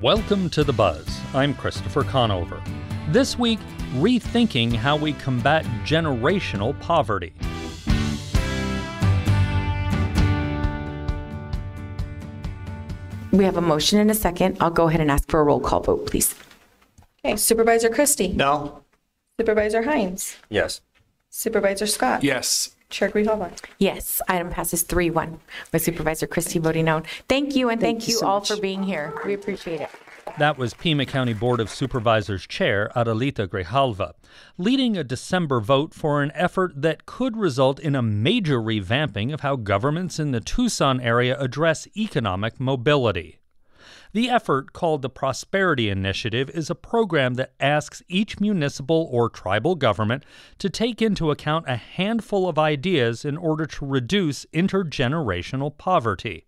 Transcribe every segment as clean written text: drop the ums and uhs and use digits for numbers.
Welcome to The Buzz. I'm Christopher Conover. This week, rethinking how we combat generational poverty. We have a motion and a second. I'll go ahead and ask for a roll call vote, please. Okay, Supervisor Christie? No. Supervisor Hines? Yes. Supervisor Scott? Yes. Chair Grijalva? Yes, item passes 3-1 with Supervisor Christie voting no. Thank you, and thank you so all much. for being here. We appreciate it. That was Pima County Board of Supervisors Chair Adelita Grijalva, leading a December vote for an effort that could result in a major revamping of how governments in the Tucson area address economic mobility. The effort, called the Prosperity Initiative, is a program that asks each municipal or tribal government to take into account a handful of ideas in order to reduce intergenerational poverty.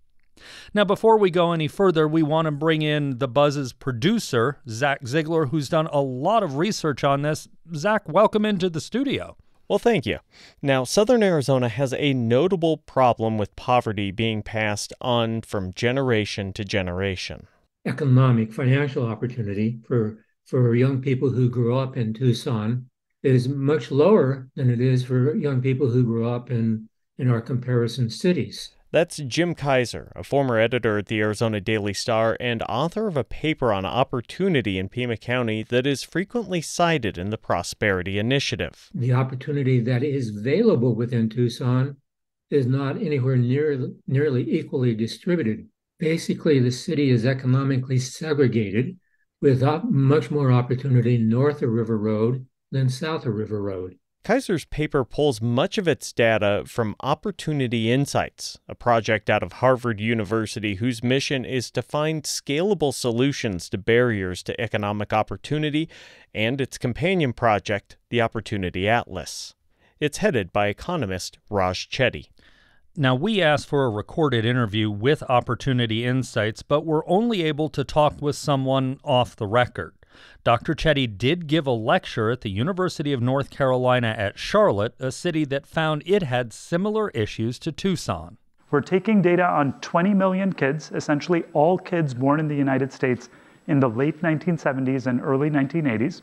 Now, before we go any further, we want to bring in The Buzz's producer, Zach Ziegler, who's done a lot of research on this. Zach, welcome into the studio. Well, thank you. Now, Southern Arizona has a notable problem with poverty being passed on from generation to generation. Economic, financial opportunity for young people who grow up in Tucson is much lower than it is for young people who grow up in our comparison cities. That's Jim Kaiser, a former editor at the Arizona Daily Star and author of a paper on opportunity in Pima County that is frequently cited in the Prosperity Initiative. The opportunity that is available within Tucson is not anywhere nearly equally distributed. Basically, the city is economically segregated with much more opportunity north of River Road than south of River Road. Kaiser's paper pulls much of its data from Opportunity Insights, a project out of Harvard University whose mission is to find scalable solutions to barriers to economic opportunity, and its companion project, the Opportunity Atlas. It's headed by economist Raj Chetty. Now, we asked for a recorded interview with Opportunity Insights, but were only able to talk with someone off the record. Dr. Chetty did give a lecture at the University of North Carolina at Charlotte, a city that found it had similar issues to Tucson. We're taking data on 20 million kids, essentially all kids born in the United States in the late 1970s and early 1980s,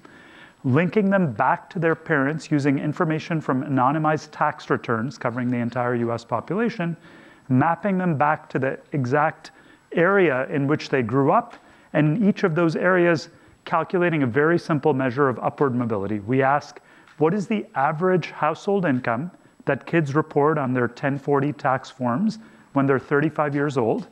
linking them back to their parents using information from anonymized tax returns covering the entire US population, mapping them back to the exact area in which they grew up, and in each of those areas calculating a very simple measure of upward mobility. We ask, what is the average household income that kids report on their 1040 tax forms when they're 35 years old?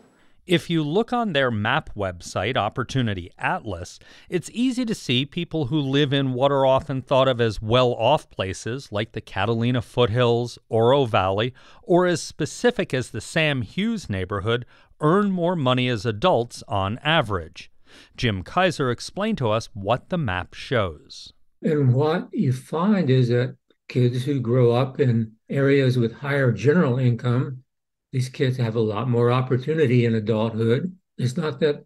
If you look on their map website, Opportunity Atlas, it's easy to see people who live in what are often thought of as well-off places like the Catalina Foothills, Oro Valley, or as specific as the Sam Hughes neighborhood, earn more money as adults on average. Jim Kaiser explained to us what the map shows. And what you find is that kids who grow up in areas with higher general income, these kids have a lot more opportunity in adulthood. It's not that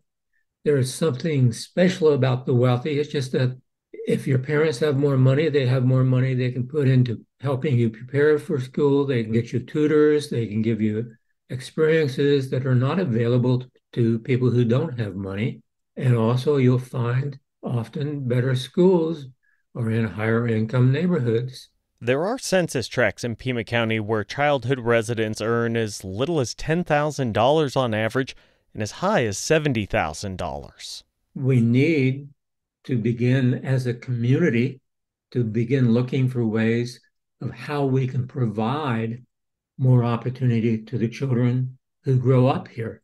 there is something special about the wealthy. It's just that if your parents have more money, they have more money they can put into helping you prepare for school. They can get you tutors. They can give you experiences that are not available to people who don't have money. And also you'll find often better schools are in higher income neighborhoods. There are census tracts in Pima County where childhood residents earn as little as $10,000 on average and as high as $70,000. We need to begin as a community to begin looking for ways of how we can provide more opportunity to the children who grow up here.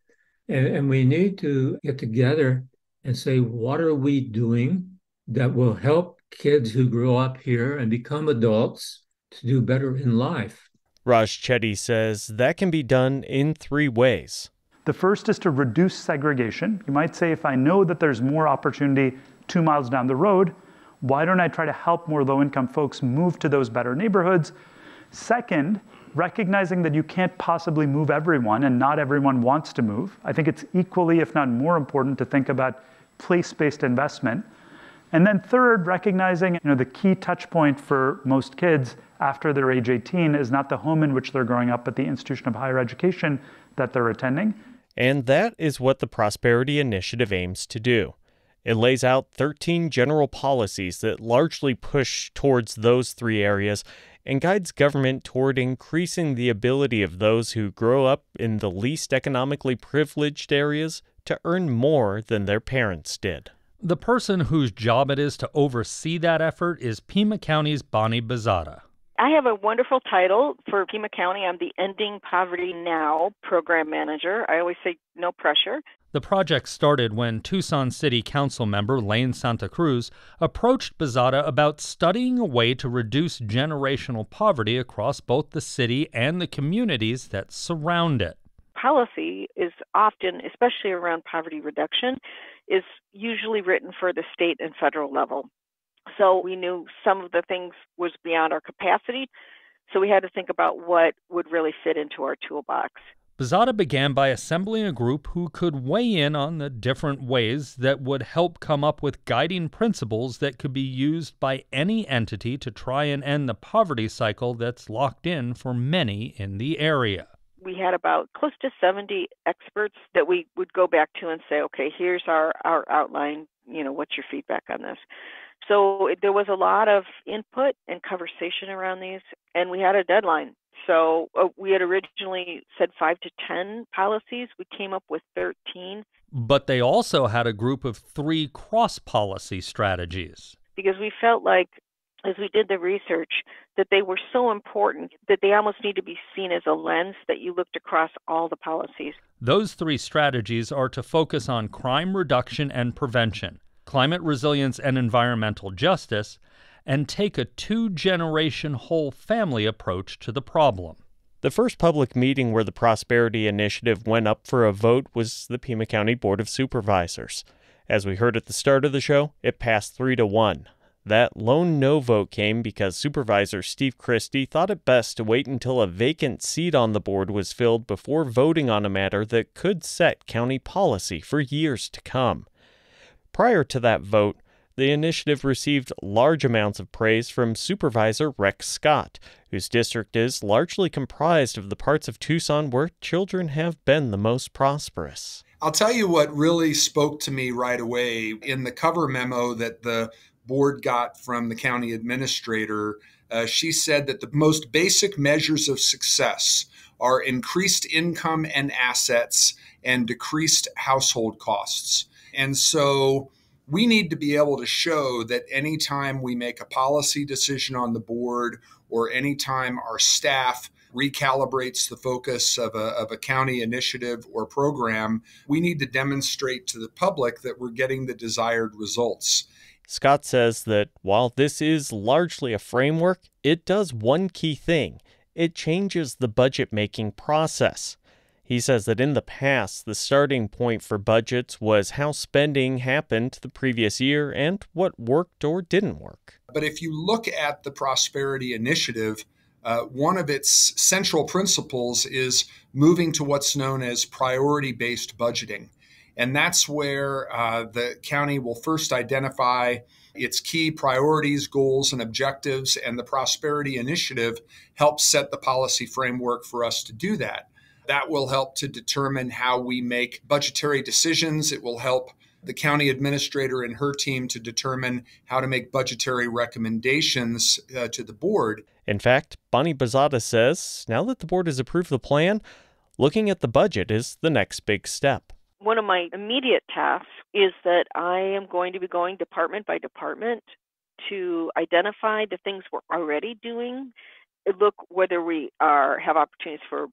And we need to get together and say, what are we doing that will help kids who grow up here and become adults to do better in life? Raj Chetty says that can be done in 3 ways. The first is to reduce segregation. You might say, if I know that there's more opportunity 2 miles down the road, why don't I try to help more low-income folks move to those better neighborhoods? Second, recognizing that you can't possibly move everyone and not everyone wants to move. I think it's equally, if not more important, to think about place-based investment. And then third, recognizing the key touch point for most kids after they're age 18 is not the home in which they're growing up, but the institution of higher education that they're attending. And that is what the Prosperity Initiative aims to do. It lays out 13 general policies that largely push towards those three areas and guides government toward increasing the ability of those who grow up in the least economically privileged areas to earn more than their parents did. The person whose job it is to oversee that effort is Pima County's Bonnie Bezada. I have a wonderful title for Pima County. I'm the Ending Poverty Now Program Manager. I always say no pressure. The project started when Tucson City Council member Lane Santa Cruz approached Bezada about studying a way to reduce generational poverty across both the city and the communities that surround it. Policy is often, especially around poverty reduction, is usually written for the state and federal level. So we knew some of the things was beyond our capacity, so we had to think about what would really fit into our toolbox. Bezada began by assembling a group who could weigh in on the different ways that would help come up with guiding principles that could be used by any entity to try and end the poverty cycle that's locked in for many in the area. We had about close to 70 experts that we would go back to and say, okay, here's our outline, what's your feedback on this? So there was a lot of input and conversation around these, and we had a deadline. So we had originally said 5 to 10 policies. We came up with 13. But they also had a group of 3 cross-policy strategies. Because we felt like, as we did the research, that they were so important that they almost need to be seen as a lens that you looked across all the policies. Those 3 strategies are to focus on crime reduction and prevention, climate resilience and environmental justice, and take a 2-generation whole family approach to the problem. The first public meeting where the Prosperity Initiative went up for a vote was the Pima County Board of Supervisors. As we heard at the start of the show, it passed 3-1. That lone no vote came because Supervisor Steve Christie thought it best to wait until a vacant seat on the board was filled before voting on a matter that could set county policy for years to come. Prior to that vote, the initiative received large amounts of praise from Supervisor Rex Scott, whose district is largely comprised of the parts of Tucson where children have been the most prosperous. I'll tell you what really spoke to me right away. In the cover memo that the board got from the county administrator, she said that the most basic measures of success are increased income and assets and decreased household costs. And so we need to be able to show that anytime we make a policy decision on the board or anytime our staff recalibrates the focus of a county initiative or program, we need to demonstrate to the public that we're getting the desired results. Scott says that while this is largely a framework, it does one key thing. It changes the budget-making process. He says that in the past, the starting point for budgets was how spending happened the previous year and what worked or didn't work. But if you look at the Prosperity Initiative, one of its central principles is moving to what's known as priority-based budgeting. And that's where the county will first identify its key priorities, goals, and objectives, and the Prosperity Initiative helps set the policy framework for us to do that. That will help to determine how we make budgetary decisions. It will help the county administrator and her team to determine how to make budgetary recommendations to the board. In fact, Bonnie Bezada says now that the board has approved the plan, looking at the budget is the next big step. One of my immediate tasks is that I am going to be going department by department to identify the things we're already doing, look whether we have opportunities for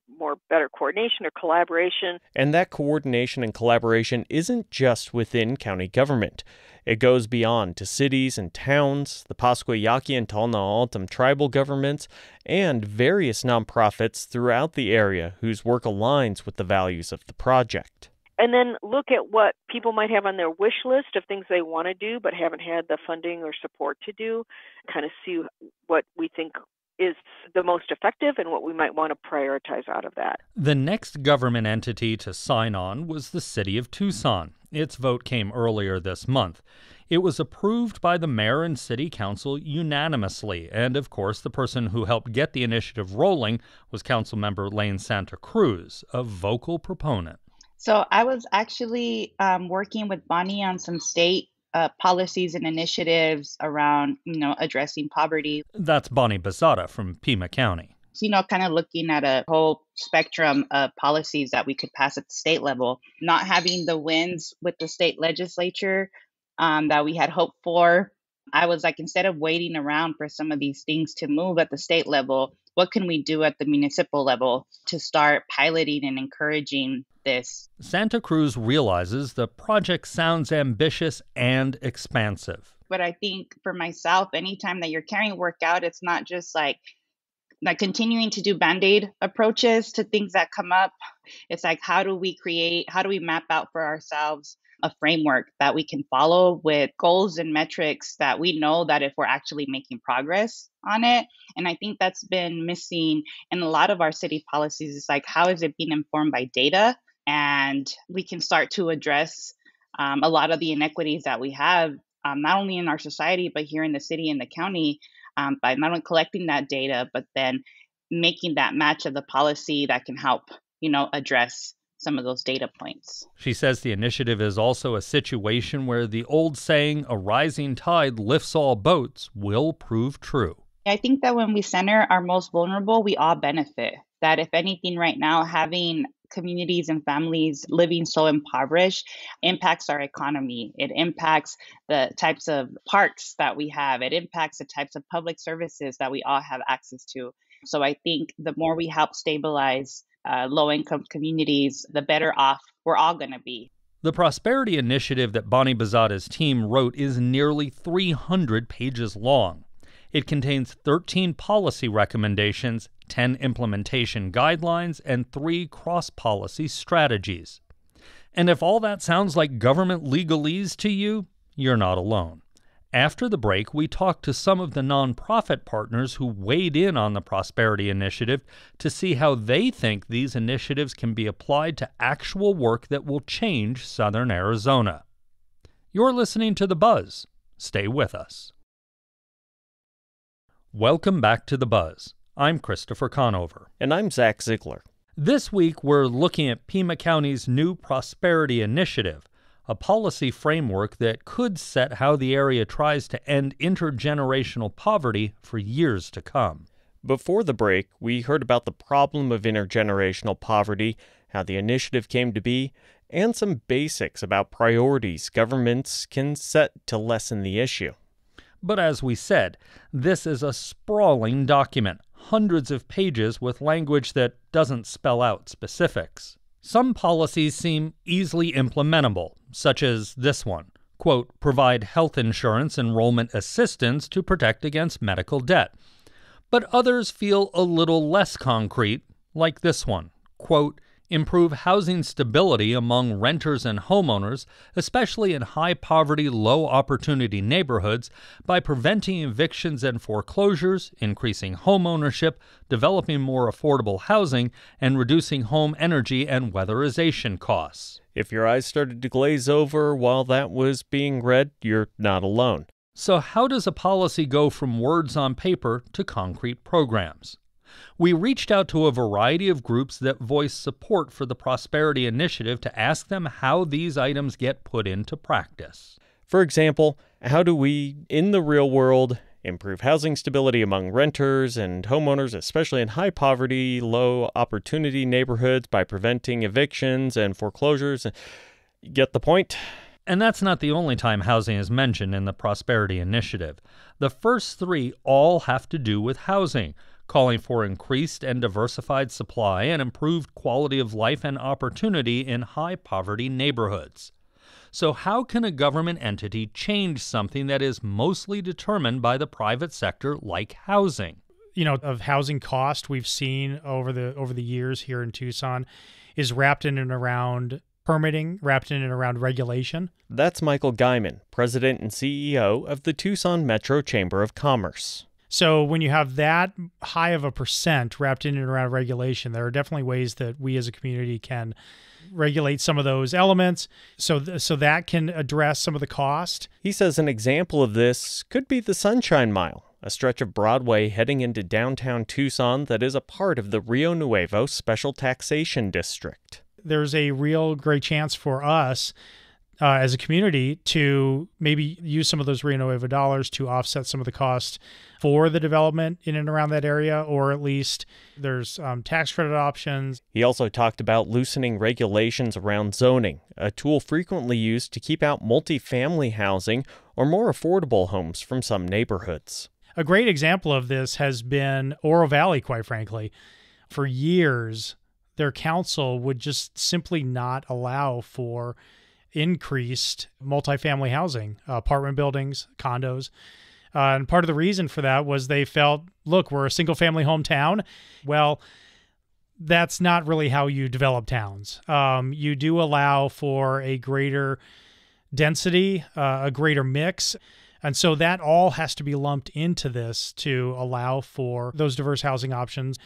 better coordination or collaboration. And that coordination and collaboration isn't just within county government. It goes beyond to cities and towns, the Pascua Yaqui and Talna Altum tribal governments, and various nonprofits throughout the area whose work aligns with the values of the project. And then look at what people might have on their wish list of things they want to do but haven't had the funding or support to do, kind of see what we think is the most effective and what we might want to prioritize out of that. The next government entity to sign on was the City of Tucson. Its vote came earlier this month. It was approved by the mayor and city council unanimously, and of course the person who helped get the initiative rolling was Councilmember Lane Santa Cruz, a vocal proponent. So I was actually working with Bonnie on some state policies and initiatives around, addressing poverty. That's Bonnie Bazada from Pima County. So, kind of looking at a whole spectrum of policies that we could pass at the state level, not having the wins with the state legislature that we had hoped for. I was like, instead of waiting around for some of these things to move at the state level, what can we do at the municipal level to start piloting and encouraging this? Santa Cruz realizes the project sounds ambitious and expansive. But I think for myself, anytime that you're carrying work out, it's not just like continuing to do Band-Aid approaches to things that come up. It's like, how do we map out for ourselves a framework that we can follow with goals and metrics that we know that if we're actually making progress on it. And I think that's been missing in a lot of our city policies. It's like, how is it being informed by data? And we can start to address a lot of the inequities that we have, not only in our society, but here in the city and the county, by not only collecting that data, but then making that match of the policy that can help, address some of those data points. She says the initiative is also a situation where the old saying, a rising tide lifts all boats, will prove true. I think that when we center our most vulnerable, we all benefit. That if anything right now, having communities and families living so impoverished impacts our economy. It impacts the types of parks that we have. It impacts the types of public services that we all have access to. So I think the more we help stabilize low-income communities, the better off we're all going to be. The Prosperity Initiative that Bonnie Bazada's team wrote is nearly 300 pages long. It contains 13 policy recommendations, 10 implementation guidelines, and 3 cross-policy strategies. And if all that sounds like government legalese to you, you're not alone. After the break, we talked to some of the nonprofit partners who weighed in on the Prosperity Initiative to see how they think these initiatives can be applied to actual work that will change Southern Arizona. You're listening to The Buzz. Stay with us. Welcome back to The Buzz. I'm Christopher Conover. And I'm Zach Ziegler. This week, we're looking at Pima County's new Prosperity Initiative, a policy framework that could set how the area tries to end intergenerational poverty for years to come. Before the break, we heard about the problem of intergenerational poverty, how the initiative came to be, and some basics about priorities governments can set to lessen the issue. But as we said, this is a sprawling document, hundreds of pages with language that doesn't spell out specifics. Some policies seem easily implementable, such as this one, quote, provide health insurance enrollment assistance to protect against medical debt. But others feel a little less concrete, like this one, quote, improve housing stability among renters and homeowners, especially in high-poverty, low-opportunity neighborhoods, by preventing evictions and foreclosures, increasing home ownership, developing more affordable housing, and reducing home energy and weatherization costs. If your eyes started to glaze over while that was being read, you're not alone. So how does a policy go from words on paper to concrete programs? We reached out to a variety of groups that voice support for the Prosperity Initiative to ask them how these items get put into practice. For example, how do we, in the real world, improve housing stability among renters and homeowners, especially in high poverty, low opportunity neighborhoods, by preventing evictions and foreclosures? Get the point? And that's not the only time housing is mentioned in the Prosperity Initiative. The first 3 all have to do with housing, calling for increased and diversified supply and improved quality of life and opportunity in high-poverty neighborhoods. So how can a government entity change something that is mostly determined by the private sector, like housing? Of housing cost we've seen over the years here in Tucson is wrapped in and around permitting, wrapped in and around regulation. That's Michael Guyman, President and CEO of the Tucson Metro Chamber of Commerce. So when you have that high of a percent wrapped in and around regulation, there are definitely ways that we as a community can regulate some of those elements so that can address some of the cost. He says an example of this could be the Sunshine Mile, a stretch of Broadway heading into downtown Tucson that is a part of the Rio Nuevo Special Taxation District. There's a real great chance for us as a community to maybe use some of those Rio Nuevo dollars to offset some of the cost for the development in and around that area, or at least there's tax credit options. He also talked about loosening regulations around zoning, a tool frequently used to keep out multifamily housing or more affordable homes from some neighborhoods. A great example of this has been Oro Valley, quite frankly. For years, their council would just simply not allow for increased multifamily housing, apartment buildings, condos. And part of the reason for that was they felt, look, we're a single family hometown. Well, that's not really how you develop towns. You do allow for a greater density, a greater mix. And so that all has to be lumped into this to allow for those diverse housing options.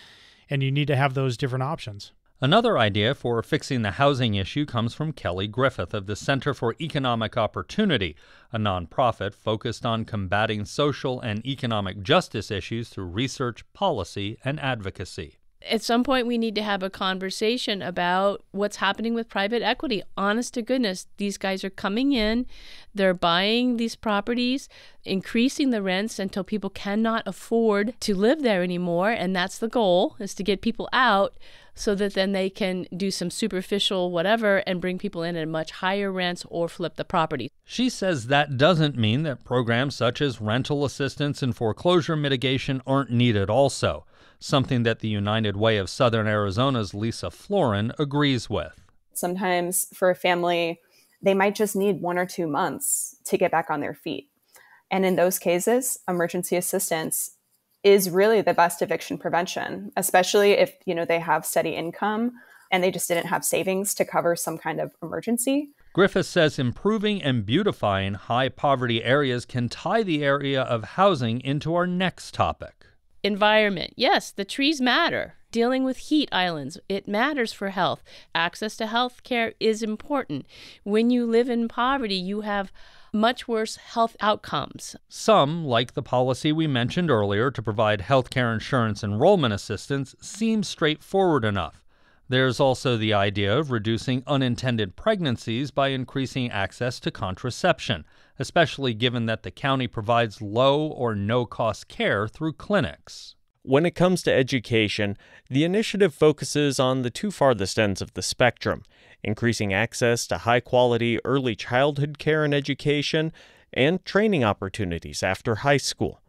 And you need to have those different options. Another idea for fixing the housing issue comes from Kelly Griffith of the Center for Economic Opportunity, a nonprofit focused on combating social and economic justice issues through research, policy, and advocacy. At some point, we need to have a conversation about what's happening with private equity. Honest to goodness, these guys are coming in, they're buying these properties, increasing the rents until people cannot afford to live there anymore. And that's the goal, is to get people out so that then they can do some superficial whatever and bring people in at much higher rents or flip the property. She says that doesn't mean that programs such as rental assistance and foreclosure mitigation aren't needed also, something that the United Way of Southern Arizona's Lisa Florin agrees with. Sometimes for a family, they might just need 1 or 2 months to get back on their feet. And in those cases, emergency assistance is really the best eviction prevention, especially if, they have steady income and they just didn't have savings to cover some kind of emergency. Griffith says improving and beautifying high poverty areas can tie the area of housing into our next topic. Environment. Yes, the trees matter. Dealing with heat islands, it matters for health. Access to health care is important. When you live in poverty, you have much worse health outcomes. Some, like the policy we mentioned earlier to provide health care insurance enrollment assistance, seem straightforward enough. There's also the idea of reducing unintended pregnancies by increasing access to contraception, especially given that the county provides low or no-cost care through clinics. When it comes to education, the initiative focuses on the two farthest ends of the spectrum, increasing access to high-quality early childhood care and education, and training opportunities after high school.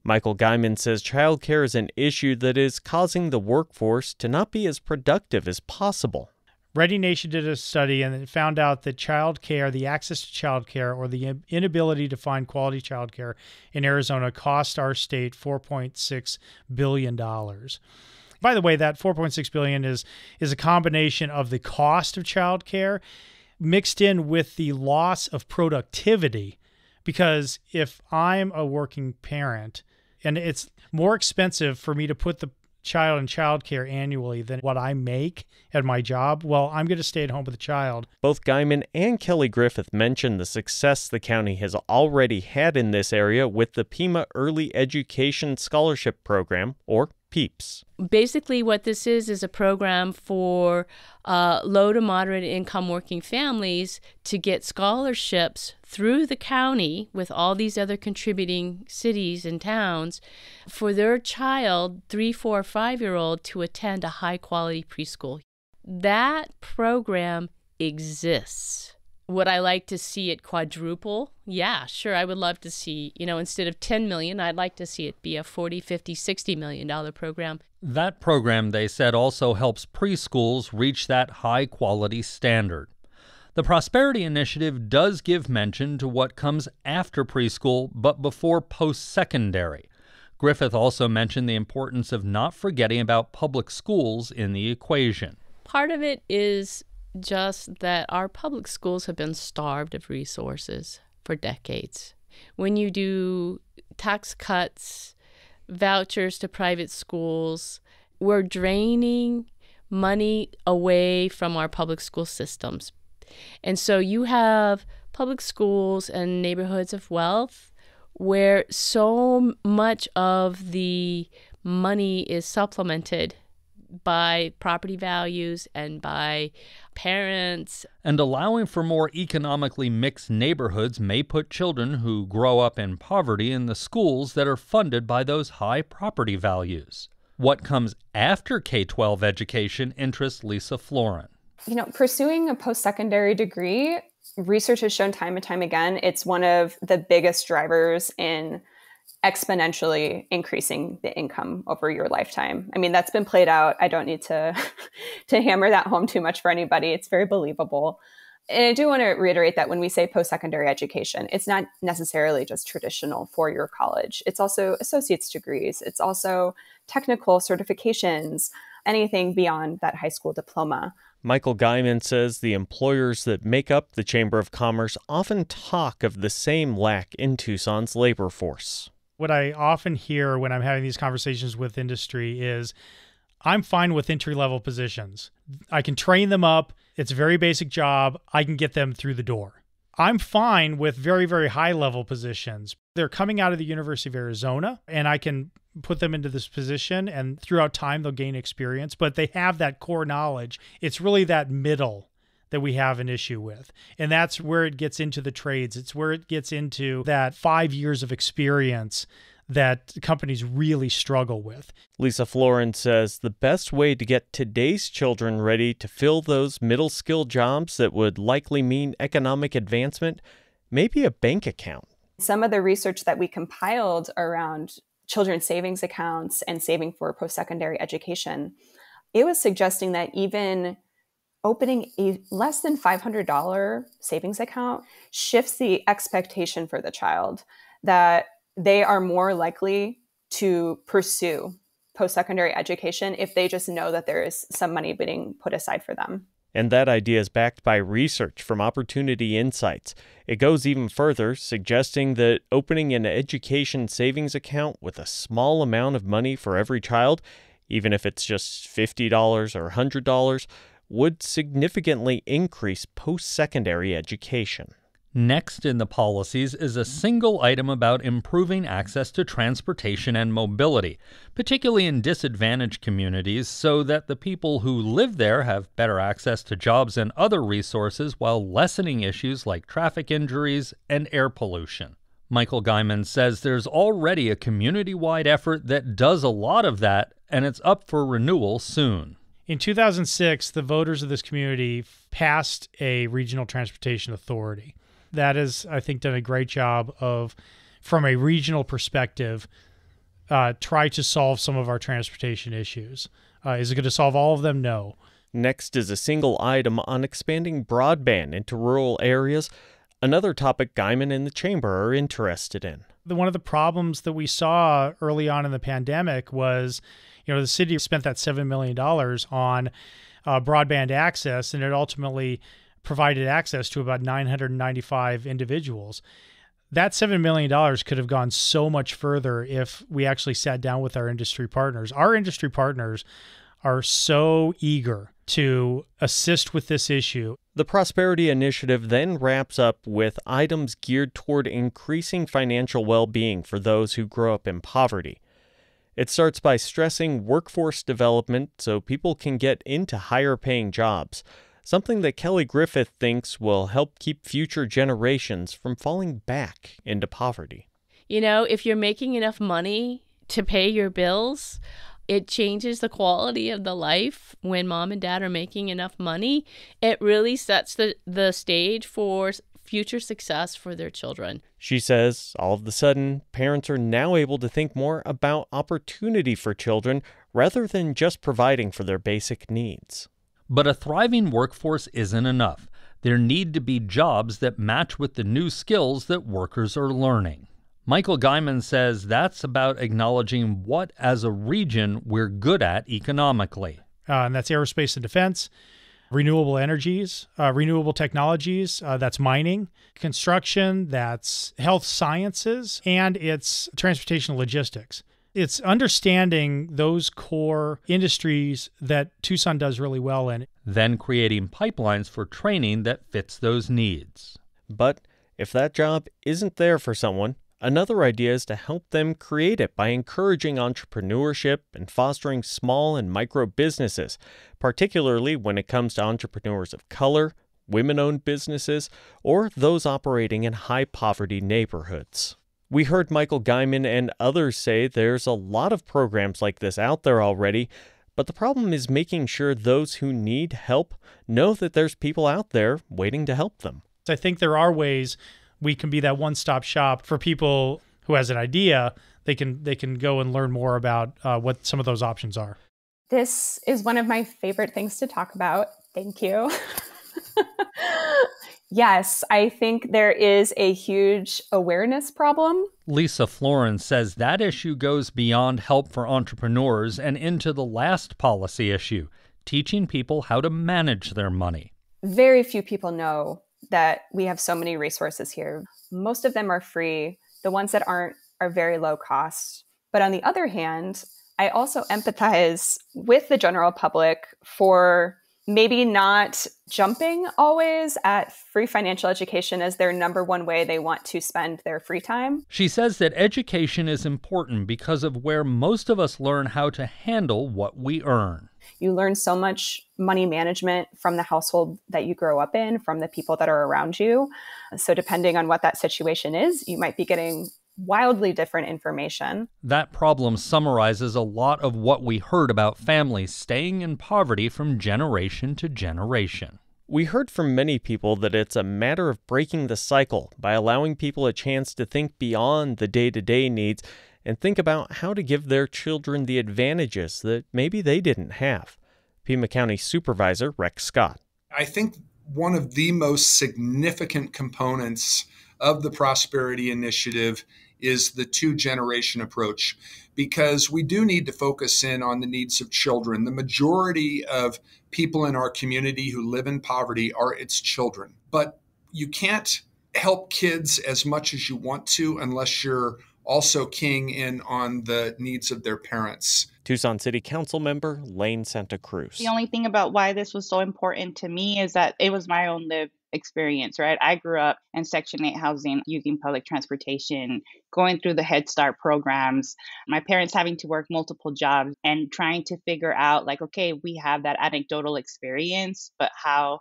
Michael Guyman says childcare is an issue that is causing the workforce to not be as productive as possible. Ready Nation did a study and it found out that childcare, the access to childcare or the inability to find quality childcare in Arizona cost our state $4.6 billion. By the way, that $4.6 billion is a combination of the cost of childcare mixed in with the loss of productivity. Because if I'm a working parent and it's more expensive for me to put the child in childcare annually than what I make at my job, well, I'm going to stay at home with the child. Both Guyman and Kelly Griffith mentioned the success the county has already had in this area with the Pima Early Education Scholarship Program, or PEEPS. Basically, what this is a program for low to moderate income working families to get scholarships through the county with all these other contributing cities and towns for their child, 3, 4, 5-year-old, to attend a high-quality preschool. That program exists. Would I like to see it quadruple? Yeah, sure. I would love to see, instead of $10 million, I'd like to see it be a $40, $50, $60 million program. That program, they said, also helps preschools reach that high-quality standard. The Prosperity Initiative does give mention to what comes after preschool, but before post-secondary. Griffith also mentioned the importance of not forgetting about public schools in the equation. Part of it is just that our public schools have been starved of resources for decades. When you do tax cuts, vouchers to private schools, we're draining money away from our public school systems. And so you have public schools and neighborhoods of wealth where so much of the money is supplemented by property values and by parents. And allowing for more economically mixed neighborhoods may put children who grow up in poverty in the schools that are funded by those high property values. What comes after K-12 education interests Lisa Florin. Pursuing a post-secondary degree, research has shown time and time again, it's one of the biggest drivers in exponentially increasing the income over your lifetime. I mean, that's been played out. I don't need to hammer that home too much for anybody. It's very believable. And I do want to reiterate that when we say post-secondary education, it's not necessarily just traditional four-year college. It's also associate's degrees. It's also technical certifications, anything beyond that high school diploma. Michael Guyman says the employers that make up the Chamber of Commerce often talk of the same lack in Tucson's labor force. What I often hear when I'm having these conversations with industry is, I'm fine with entry-level positions. I can train them up. It's a very basic job. I can get them through the door. I'm fine with very, very high-level positions. They're coming out of the University of Arizona, and I can put them into this position, and throughout time, they'll gain experience, but they have that core knowledge. It's really that middle that we have an issue with. And that's where it gets into the trades. It's where it gets into that 5 years of experience that companies really struggle with. Lisa Florin says the best way to get today's children ready to fill those middle skill jobs that would likely mean economic advancement may be a bank account. Some of the research that we compiled around children's savings accounts and saving for post-secondary education, it was suggesting that even opening a less than $500 savings account shifts the expectation for the child that they are more likely to pursue post-secondary education if they just know that there is some money being put aside for them. And that idea is backed by research from Opportunity Insights. It goes even further, suggesting that opening an education savings account with a small amount of money for every child, even if it's just $50 or $100, would significantly increase post-secondary education. Next in the policies is a single item about improving access to transportation and mobility, particularly in disadvantaged communities, so that the people who live there have better access to jobs and other resources while lessening issues like traffic injuries and air pollution. Michael Guyman says there's already a community-wide effort that does a lot of that, and it's up for renewal soon. In 2006, the voters of this community passed a regional transportation authority. That has, I think, done a great job of, from a regional perspective, try to solve some of our transportation issues. Is it going to solve all of them? No. Next is a single item on expanding broadband into rural areas, another topic Guyman and the Chamber are interested in. One of the problems that we saw early on in the pandemic was, the city spent that $7 million on broadband access, and it ultimately provided access to about 995 individuals. That $7 million could have gone so much further if we actually sat down with our industry partners. Our industry partners are so eager to assist with this issue. The Prosperity Initiative then wraps up with items geared toward increasing financial well-being for those who grow up in poverty. It starts by stressing workforce development so people can get into higher-paying jobs, something that Kelly Griffith thinks will help keep future generations from falling back into poverty. If you're making enough money to pay your bills, it changes the quality of the life. When mom and dad are making enough money, it really sets the stage for future success for their children. She says all of a sudden, parents are now able to think more about opportunity for children rather than just providing for their basic needs. But a thriving workforce isn't enough. There need to be jobs that match with the new skills that workers are learning. Michael Guyman says that's about acknowledging what, as a region, we're good at economically. And that's aerospace and defense, renewable energies, renewable technologies, that's mining, construction, that's health sciences, and it's transportation logistics. It's understanding those core industries that Tucson does really well in. Then creating pipelines for training that fits those needs. But if that job isn't there for someone, Another idea is to help them create it by encouraging entrepreneurship and fostering small and micro businesses, particularly when it comes to entrepreneurs of color, women-owned businesses, or those operating in high-poverty neighborhoods. We heard Michael Guyman and others say there's a lot of programs like this out there already, but the problem is making sure those who need help know that there's people out there waiting to help them. I think there are ways we can be that one-stop shop for people who has an idea. They can go and learn more about what some of those options are. This is one of my favorite things to talk about. Thank you. Yes, I think there is a huge awareness problem. Lisa Florence says that issue goes beyond help for entrepreneurs and into the last policy issue, teaching people how to manage their money. Very few people know that we have so many resources here. Most of them are free. The ones that aren't are very low cost. But on the other hand, I also empathize with the general public for maybe not jumping always at free financial education as their number one way they want to spend their free time. She says that education is important because of where most of us learn how to handle what we earn. You learn so much money management from the household that you grow up in, from the people that are around you. So depending on what that situation is, you might be getting wildly different information. That problem summarizes a lot of what we heard about families staying in poverty from generation to generation. We heard from many people that it's a matter of breaking the cycle by allowing people a chance to think beyond the day-to-day needs and think about how to give their children the advantages that maybe they didn't have. Pima County Supervisor Rex Scott. I think one of the most significant components of the Prosperity Initiative is the two-generation approach, because we do need to focus in on the needs of children. The majority of people in our community who live in poverty are its children. But you can't help kids as much as you want to unless you're also keying in on the needs of their parents. Tucson City Council member Lane Santa Cruz. The only thing about why this was so important to me is that it was my own lived experience, right? I grew up in Section 8 housing, using public transportation, going through the Head Start programs, my parents having to work multiple jobs and trying to figure out like, okay, we have that anecdotal experience, but how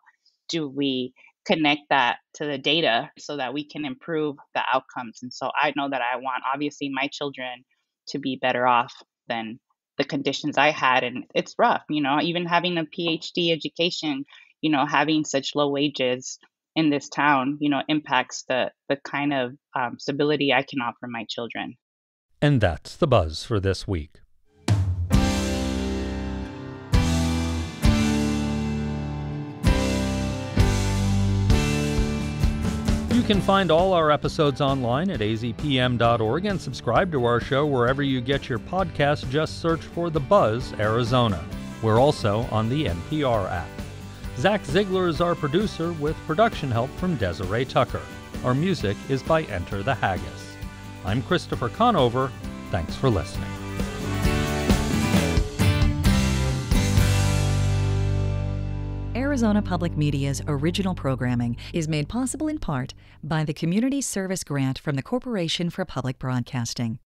do we connect that to the data so that we can improve the outcomes? And so I know that I want, obviously, my children to be better off than the conditions I had. And it's rough, even having a PhD education, having such low wages in this town, impacts the kind of stability I can offer my children. And that's the buzz for this week. You can find all our episodes online at azpm.org and subscribe to our show wherever you get your podcasts. Just search for The Buzz Arizona. We're also on the NPR app. Zach Ziegler is our producer with production help from Desiree Tucker. Our music is by Enter the Haggis. I'm Christopher Conover. Thanks for listening. Arizona Public Media's original programming is made possible in part by the Community Service Grant from the Corporation for Public Broadcasting.